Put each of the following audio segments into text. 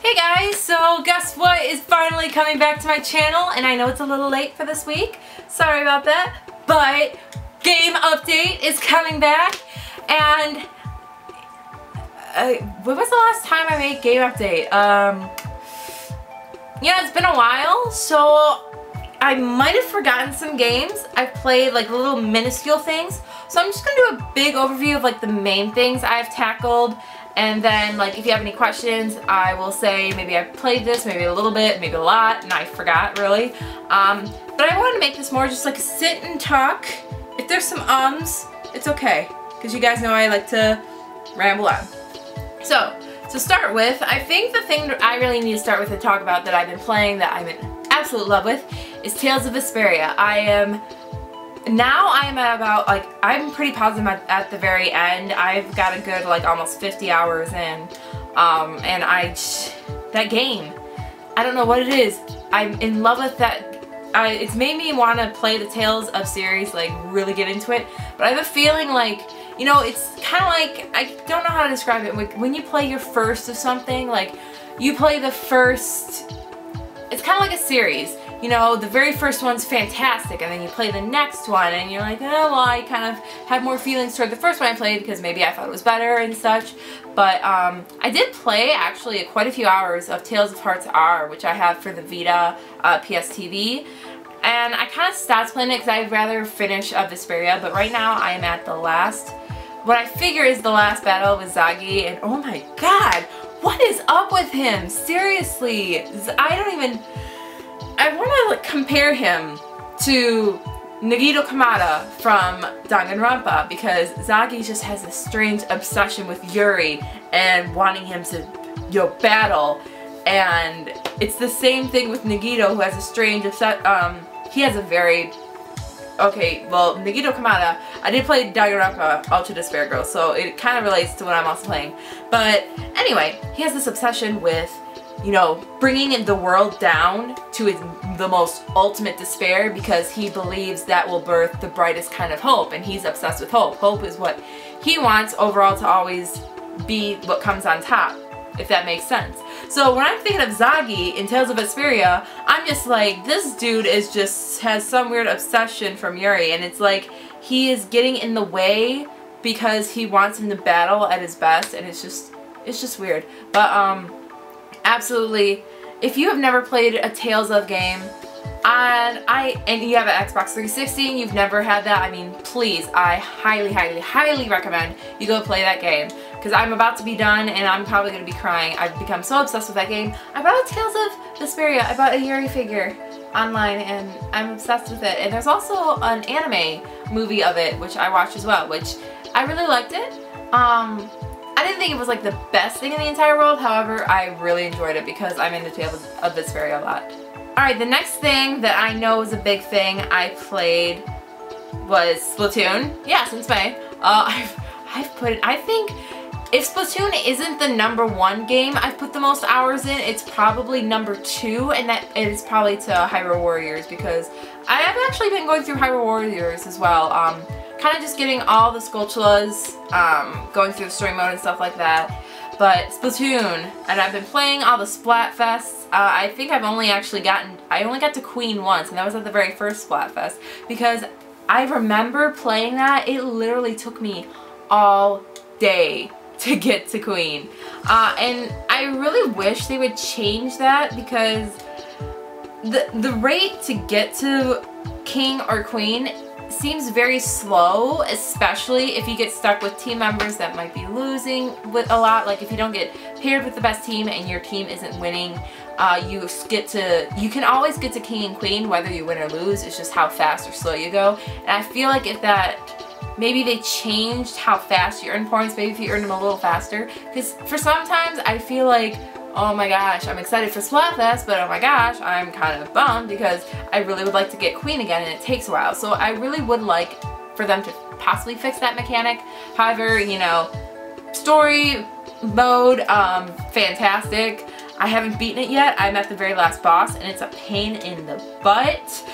Hey guys, so guess what is finally coming back to my channel, and I know it's a little late for this week, sorry about that, but game update is coming back. And when was the last time I made game update? Yeah, it's been a while, so I might have forgotten some games. I've played like little minuscule things, so I'm just gonna do a big overview of like the main things I've tackled. And then, like, if you have any questions, I will say maybe I've played this, maybe a little bit, maybe a lot, and I forgot, really. But I wanted to make this more just like a sit and talk. If there's some it's okay, because you guys know I like to ramble on. So, to start with, I think the thing that I really need to start with and talk about that I've been playing that I'm in absolute love with is Tales of Vesperia. Now I'm at about, like, I'm pretty positive at the very end. I've got a good, like, almost 50 hours in. And that game, I don't know what it is. I'm in love with that. It's made me want to play the Tales of series, like, really get into it. But I have a feeling, like, you know, it's kind of like, I don't know how to describe it. When you play your first of something, like, you play the first, it's kind of like a series. You know, the very first one's fantastic, and then you play the next one, and you're like, oh, well, I kind of have more feelings toward the first one I played because maybe I thought it was better and such. But I did play, actually, quite a few hours of Tales of Hearts R, which I have for the Vita PSTV. And I kind of stopped playing it because I'd rather finish Vesperia, but right now I am at the last, what I figure is the last battle with Zagi, and oh my god, what is up with him? Seriously, I want to, like, compare him to Nagito Kamada from Danganronpa, because Zagi just has this strange obsession with Yuri and wanting him to, you know, battle. And it's the same thing with Nagito, who has a strange he has a very, okay, well, Nagito Kamada, I did play Danganronpa Ultra Despair Girl, so it kind of relates to what I'm also playing. But anyway, he has this obsession with, you know, bringing the world down to the most ultimate despair, because he believes that will birth the brightest kind of hope, and he's obsessed with hope. Hope is what he wants overall to always be what comes on top, if that makes sense. So when I'm thinking of Zagi in Tales of Vesperia, I'm just like, this dude has some weird obsession from Yuri, and it's like he is getting in the way because he wants him to battle at his best, and it's just weird. But absolutely, if you have never played a Tales of game, and you have an Xbox 360 and you've never had that, I mean, please, I highly, highly, highly recommend you go play that game, because I'm about to be done and I'm probably going to be crying. I've become so obsessed with that game. I bought a Tales of Vesperia, I bought a Yuri figure online, and I'm obsessed with it. And there's also an anime movie of it, which I watched as well, which I really liked it. I didn't think it was like the best thing in the entire world, however, I really enjoyed it because I'm into Tales of Vesperia a lot. Alright, the next thing that I know is a big thing I played was Splatoon. Yeah, since May. I think if Splatoon isn't the #1 game I've put the most hours in, it's probably #2, and that is probably to Hyrule Warriors, because I have actually been going through Hyrule Warriors as well. Kind of just getting all the Skulltulas, going through the story mode and stuff like that. But Splatoon, and I've been playing all the Splatfests. I think I only got to Queen once, and that was at the very first Splatfest, because I remember playing that. It literally took me all day to get to Queen. And I really wish they would change that, because the rate to get to King or Queen seems very slow, especially if you get stuck with team members that might be losing with a lot. Like if you don't get paired with the best team and your team isn't winning, you can always get to King and Queen whether you win or lose. It's just how fast or slow you go. And I feel like if maybe they changed how fast you earn points, maybe if you earn them a little faster, because for sometimes I feel like, oh my gosh, I'm excited for Splatfest, but oh my gosh, I'm kind of bummed because I really would like to get Queen again, and it takes a while. So I really would like for them to possibly fix that mechanic. However, you know, story mode, fantastic. I haven't beaten it yet. I'm at the very last boss, and it's a pain in the butt.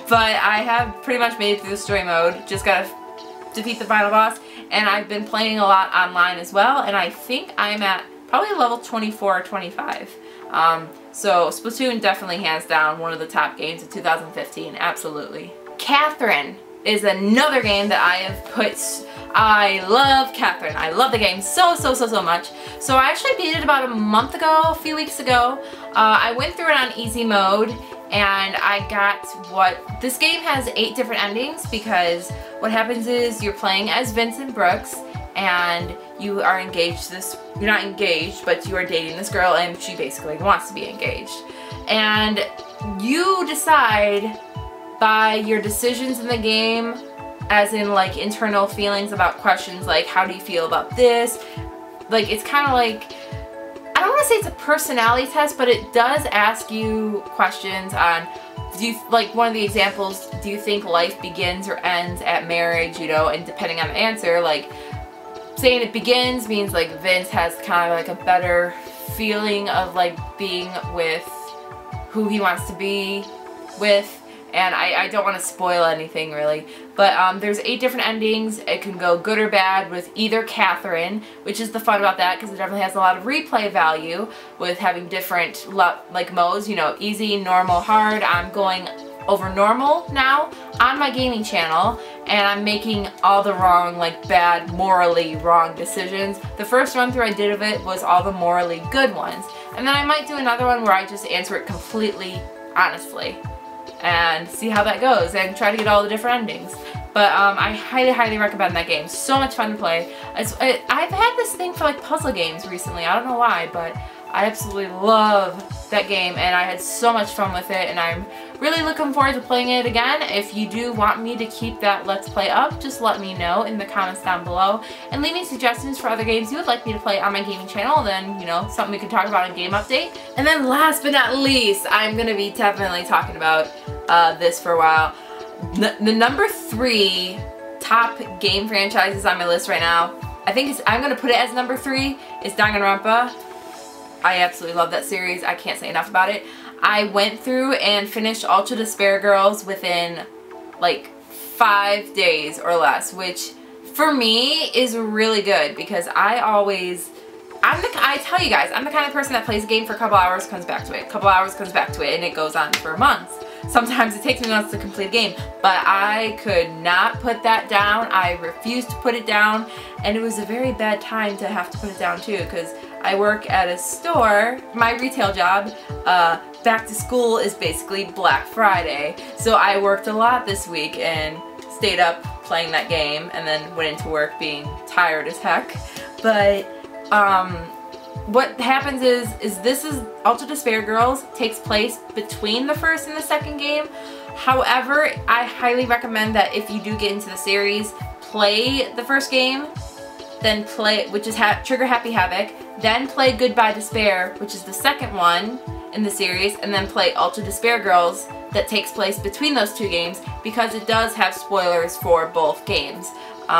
But I have pretty much made it through the story mode. Just gotta defeat the final boss, and I've been playing a lot online as well, and I think I'm at probably level 24 or 25. So Splatoon definitely hands down one of the top games of 2015, absolutely. Catherine is another game that I have put. I love Catherine. I love the game so much. So I actually beat it about a month ago, a few weeks ago. I went through it on easy mode and I got this game has 8 different endings, because what happens is you're playing as Vincent Brooks and you are engaged you're not engaged, but you are dating this girl and she basically wants to be engaged. And you decide by your decisions in the game, as in like internal feelings about questions like how do you feel about this? Like it's kind of like, I don't want to say it's a personality test, but it does ask you questions on, like one of the examples, do you think life begins or ends at marriage, you know, and depending on the answer, like saying it begins means like Vince has kind of like a better feeling of like being with who he wants to be with. And I don't want to spoil anything really, but there's 8 different endings. It can go good or bad with either Catherine, which is the fun about that, because it definitely has a lot of replay value with having different like modes, you know, easy, normal, hard. I'm going over normal now on my gaming channel, and I'm making all the wrong, like bad, morally wrong decisions. The first run through I did of it was all the morally good ones, and then I might do another one where I just answer it completely honestly and see how that goes and try to get all the different endings. But I highly recommend that game. So much fun to play. I've had this thing for like puzzle games recently. I don't know why, but I absolutely love that game and I had so much fun with it, and I'm really looking forward to playing it again. If you do want me to keep that Let's Play up, just let me know in the comments down below and leave me suggestions for other games you would like me to play on my gaming channel. Then, you know, something we can talk about in Game Update. And then last but not least, I'm going to be definitely talking about this for a while. The number 3 top game franchises on my list right now, I'm going to put it as number 3, is Danganronpa. I absolutely love that series. I can't say enough about it. I went through and finished Ultra Despair Girls within like 5 days or less, which for me is really good, because I tell you guys, I'm the kind of person that plays a game for a couple hours, comes back to it, a couple hours, comes back to it, and it goes on for months. Sometimes it takes me months to complete a game, but I could not put that down. I refused to put it down, and it was a very bad time to have to put it down too, because I work at a store. My retail job, back to school is basically Black Friday, so I worked a lot this week and stayed up playing that game, and then went into work being tired as heck. But what happens is this is Ultra Despair Girls takes place between the first and the second game. However, I highly recommend that if you do get into the series, play the first game, then play, which is Trigger Happy Havoc, then play Goodbye Despair, which is the second one in the series, and then play Ultra Despair Girls that takes place between those 2 games, because it does have spoilers for both games.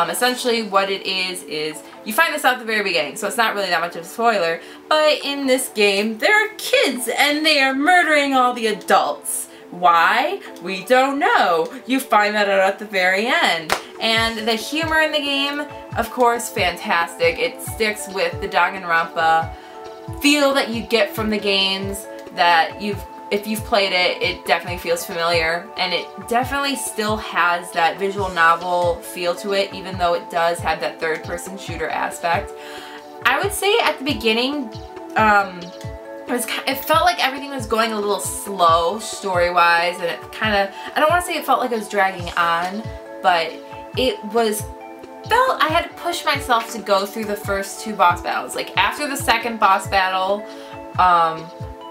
Essentially what it is you find this out at the very beginning, so it's not really that much of a spoiler, but in this game there are kids and they are murdering all the adults. Why? We don't know. You find that out at the very end. And the humor in the game, of course, fantastic. It sticks with the Danganronpa feel that you get from the games that if you've played it, it definitely feels familiar, and it definitely still has that visual novel feel to it, even though it does have that third-person shooter aspect. I would say at the beginning, it felt like everything was going a little slow story-wise, and it kind of, I don't want to say it felt like it was dragging on, but I had to push myself to go through the first 2 boss battles. Like after the second boss battle,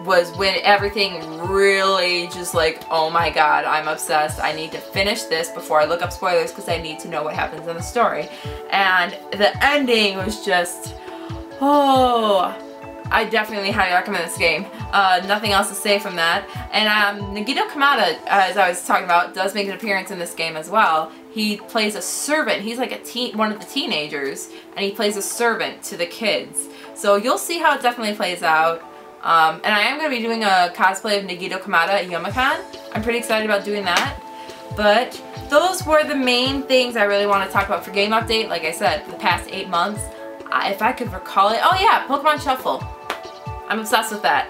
was when everything really just like, oh my god, I'm obsessed. I need to finish this before I look up spoilers, because I need to know what happens in the story. And the ending was just, oh, I definitely highly recommend this game. Nothing else to say from that. And Nagito Kamada, as I was talking about, does make an appearance in this game as well. He plays a servant. He's like one of the teenagers, and he plays a servant to the kids. So you'll see how it definitely plays out. And I am going to be doing a cosplay of Nagito Kamada at Youmacon. I'm pretty excited about doing that. But those were the main things I really want to talk about for Game Update. Like I said, for the past 8 months, if I could recall it. Oh yeah, Pokemon Shuffle. I'm obsessed with that.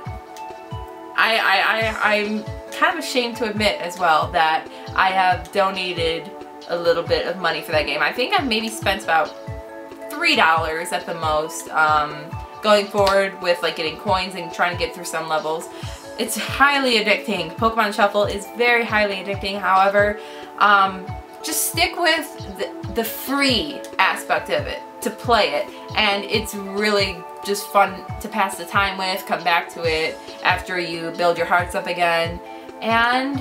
I'm kind of ashamed to admit as well that I have donated a little bit of money for that game. I think I've maybe spent about $3 at the most going forward with like getting coins and trying to get through some levels. It's highly addicting. Pokemon Shuffle is very highly addicting. However, just stick with the free aspect of it to play it, and it's really just fun to pass the time with, come back to it after you build your hearts up again. And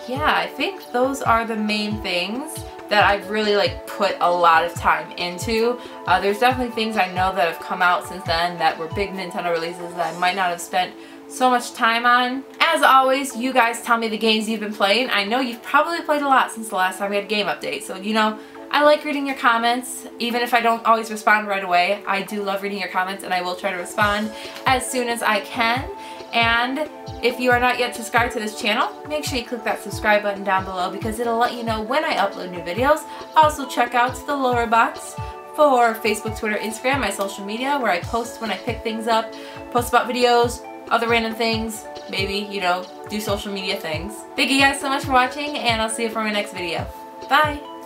yeah, I think those are the main things that I've really like put a lot of time into. There's definitely things I know that have come out since then that were big Nintendo releases that I might not have spent so much time on. As always, you guys tell me the games you've been playing. I know you've probably played a lot since the last time we had a game update, so you know, I like reading your comments. Even if I don't always respond right away, I do love reading your comments, and I will try to respond as soon as I can. And if you are not yet subscribed to this channel, make sure you click that subscribe button down below because it'll let you know when I upload new videos. Also check out the lower box for Facebook, Twitter, Instagram, my social media, where I post when I pick things up, post about videos, other random things, maybe, you know, do social media things. Thank you guys so much for watching, and I'll see you for my next video. Bye!